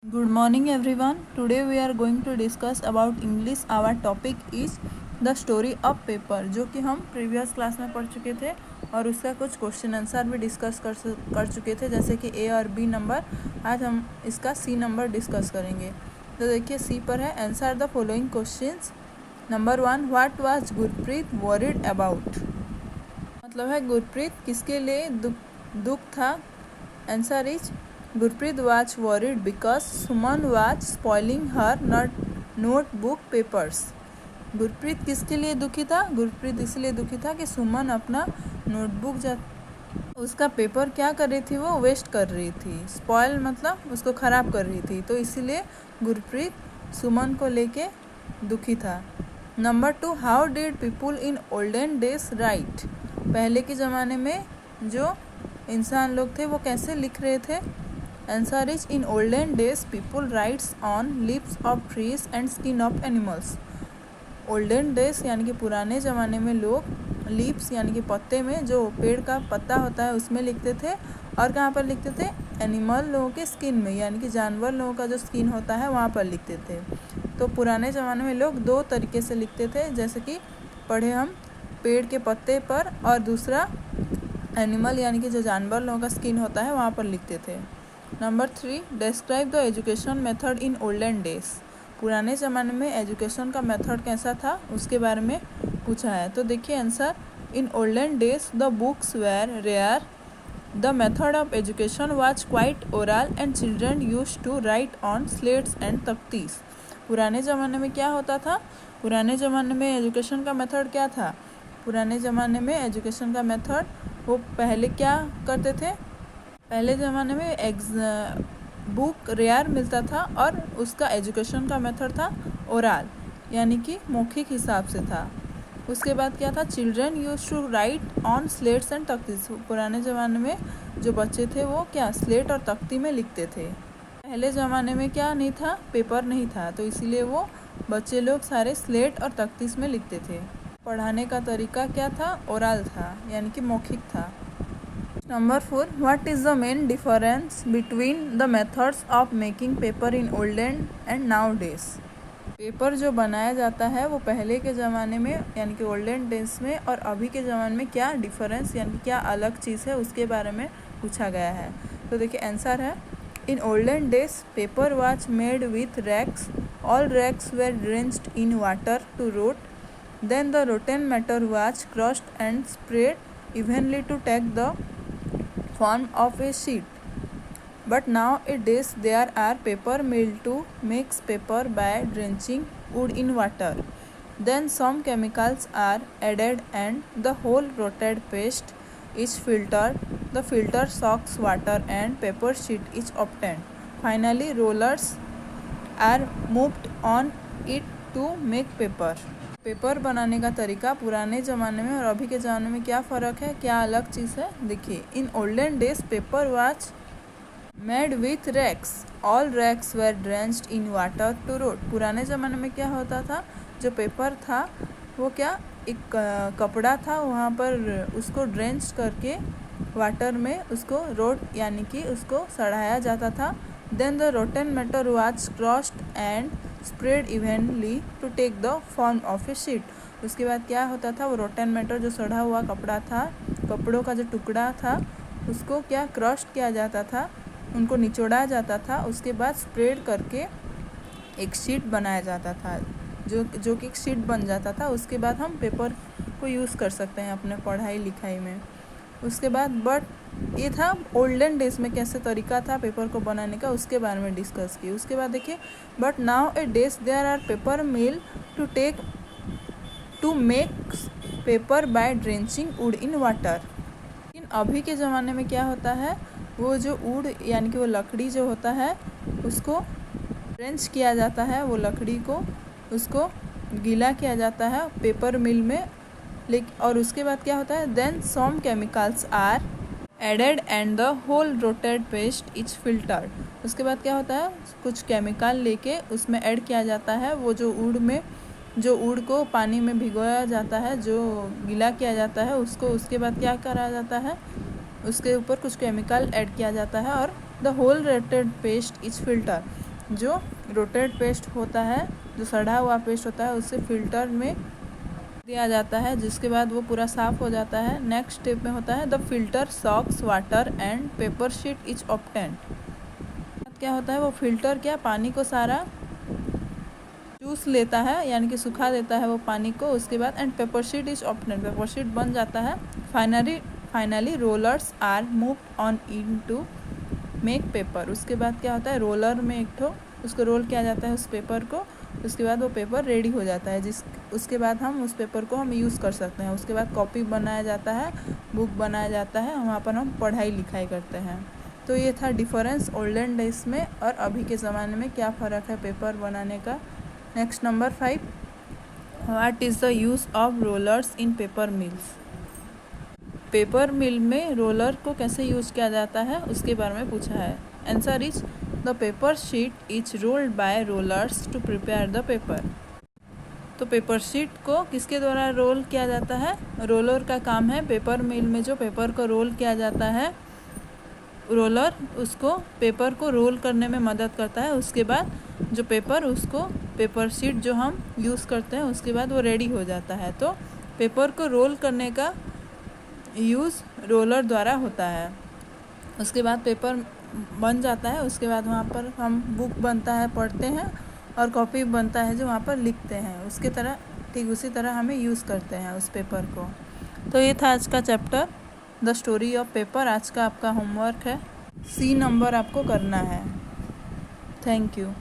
Good morning everyone. Today we are going to discuss about English. Our topic is the story of paper, जो कि हम previous class में पढ़ चुके थे और उसका कुछ क्वेश्चन आंसर भी डिस्कस कर चुके थे, जैसे कि ए और बी नंबर। आज हम इसका सी नंबर डिस्कस करेंगे। तो देखिए सी पर है, answer the following questions. Number 1, what was Gurpreet worried about. मतलब है गुरप्रीत किसके लिए दुख था। Answer is Gurpreet was worried because Suman was spoiling her notebook papers. Gurpreet किसके लिए दुखी था? गुरप्रीत इसलिए दुखी था कि सुमन अपना नोटबुक उसका पेपर क्या कर रही थी, वो वेस्ट कर रही थी। स्पॉइल मतलब उसको ख़राब कर रही थी, तो इसीलिए गुरप्रीत सुमन को लेके दुखी था। Number 2, how did people in olden days right. पहले के ज़माने में जो इंसान लोग थे वो कैसे लिख रहे थे। Answer is in olden days people rights on leaves of trees and skin of animals. Olden days यानी कि पुराने ज़माने में लोग लीव्स यानी कि पत्ते में, जो पेड़ का पत्ता होता है उसमें लिखते थे, और कहाँ पर लिखते थे, एनिमल लोगों के स्किन में, यानी कि जानवर लोगों का जो स्किन होता है वहाँ पर लिखते थे। तो पुराने ज़माने में लोग दो तरीके से लिखते थे, जैसे कि पढ़े हम पेड़ के पत्ते पर, और दूसरा एनिमल यानी कि जो जानवर लोगों का स्किन होता है वहाँ पर लिखते थे। Number 3, describe the education method in olden days. पुराने ज़माने में एजुकेशन का मेथड कैसा था उसके बारे में पूछा है। तो देखिए answer, in olden days the books were rare, the method of education was quite oral and children use to write on slates and तख्तीस। पुराने ज़माने में क्या होता था? पुराने ज़माने में एजुकेशन का मेथड क्या था? पुराने ज़माने में एजुकेशन का मेथड वो पहले क्या करते थे, पहले ज़माने में बुक रेयर मिलता था और उसका एजुकेशन का मेथड था ओरल, यानी कि मौखिक हिसाब से था। उसके बाद क्या था, children use to write on slates and तख्ती। पुराने ज़माने में जो बच्चे थे वो क्या स्लेट और तख्ती में लिखते थे। पहले ज़माने में क्या नहीं था, पेपर नहीं था, तो इसीलिए वो बच्चे लोग सारे स्लेट और तख्तीस में लिखते थे। पढ़ाने का तरीका क्या था, ओरल था, यानी कि मौखिक था। Number 4, what is the main difference between the methods of making paper in olden and now days. Paper जो बनाया जाता है वो पहले के ज़माने में यानी कि ओल्डन डेज में और अभी के ज़माने में क्या डिफरेंस यानी कि क्या अलग चीज़ है उसके बारे में पूछा गया है। तो देखिए आंसर है, in olden days paper was made with rags, all rags were drenched in water to rot, then the rotten matter was crushed and spread evenly to take the form of a sheet. But nowadays there are paper mill to make paper by drenching wood in water. Then some chemicals are added and the whole rotted paste is filtered. The filter soaks water and paper sheet is obtained. Finally rollers are moved on it to make paper. Paper बनाने का तरीका पुराने ज़माने में और अभी के ज़माने में क्या फ़र्क है, क्या अलग चीज़ है। देखिए, in olden days paper was made with rags, all rags were drenched in water to rot. पुराने ज़माने में क्या होता था, जो पेपर था वो क्या एक कपड़ा था, वहाँ पर उसको ड्रेंच करके वाटर में उसको रोट यानी कि उसको सड़ाया जाता था। Then the rotten matter was crushed and spread evenly to take the form of a sheet. उसके बाद क्या होता था, वो रोटन मैटर जो सड़ा हुआ कपड़ा था, कपड़ों का जो टुकड़ा था, उसको क्या क्रश्ड किया जाता था, उनको निचोड़ा जाता था। उसके बाद स्प्रेड करके एक शीट बनाया जाता था, जो कि एक शीट बन जाता था। उसके बाद हम पेपर को यूज़ कर सकते हैं अपने पढ़ाई लिखाई में। उसके बाद बट ये था ओल्डन डेज में कैसे तरीका था पेपर को बनाने का, उसके बारे में डिस्कस की। उसके बाद देखिए, but nowadays there are paper mill to make paper by drenching wood in water. लेकिन अभी के ज़माने में क्या होता है, वो जो वुड यानी कि वो लकड़ी जो होता है उसको ड्रेंच किया जाता है, वो लकड़ी को उसको गीला किया जाता है पेपर मिल में। और उसके बाद क्या होता है, then some chemicals are added and the whole rotted paste is filtered. उसके बाद क्या होता है, कुछ केमिकल लेके उसमें ऐड किया जाता है, वो जो वुड को पानी में भिगोया जाता है, जो गीला किया जाता है उसको। उसके बाद क्या करा जाता है, उसके ऊपर कुछ केमिकल ऐड किया जाता है और the whole rotted paste is filter. जो रोटेड पेस्ट होता है, जो सड़ा हुआ पेस्ट होता है, उसे फिल्टर में दिया जाता है, जिसके बाद वो पूरा साफ़ हो जाता है। नेक्स्ट स्टेप में होता है the filter socks water and paper sheet is obtained. क्या होता है, वो फिल्टर क्या पानी को सारा चूस लेता है, यानी कि सुखा देता है वो पानी को। उसके बाद and paper sheet is obtained, paper sheet बन जाता है। Finally rollers are moved on in to make paper. उसके बाद क्या होता है, रोलर में एक ठो उसको रोल किया जाता है उस पेपर को। उसके बाद वो पेपर रेडी हो जाता है, उसके बाद हम उस पेपर को हम यूज़ कर सकते हैं। उसके बाद कॉपी बनाया जाता है, बुक बनाया जाता है, वहाँ पर हम पढ़ाई लिखाई करते हैं। तो ये था डिफरेंस ओल्डन डेज में और अभी के ज़माने में क्या फ़र्क है पेपर बनाने का। Next number 5, what is the use of rollers in paper mills. Paper mill में रोलर को कैसे यूज़ किया जाता है उसके बारे में पूछा है। Answer is the paper sheet is rolled by rollers to prepare the paper. तो पेपर शीट को किसके द्वारा रोल किया जाता है, रोलर का काम है। पेपर मिल में जो पेपर को रोल किया जाता है, रोलर उसको पेपर को रोल करने में मदद करता है। उसके बाद जो पेपर उसको पेपर शीट जो हम यूज़ करते हैं उसके बाद वो रेडी हो जाता है। तो पेपर को रोल करने का यूज़ रोलर द्वारा होता है। उसके बाद पेपर बन जाता है, उसके बाद वहाँ पर हम बुक बनता है पढ़ते हैं, और कॉपी बनता है जो वहाँ पर लिखते हैं। उसके तरह ठीक उसी तरह हमें यूज़ करते हैं उस पेपर को। तो ये था आज का chapter the story of paper. आज का आपका होमवर्क है, C नंबर आपको करना है। Thank you.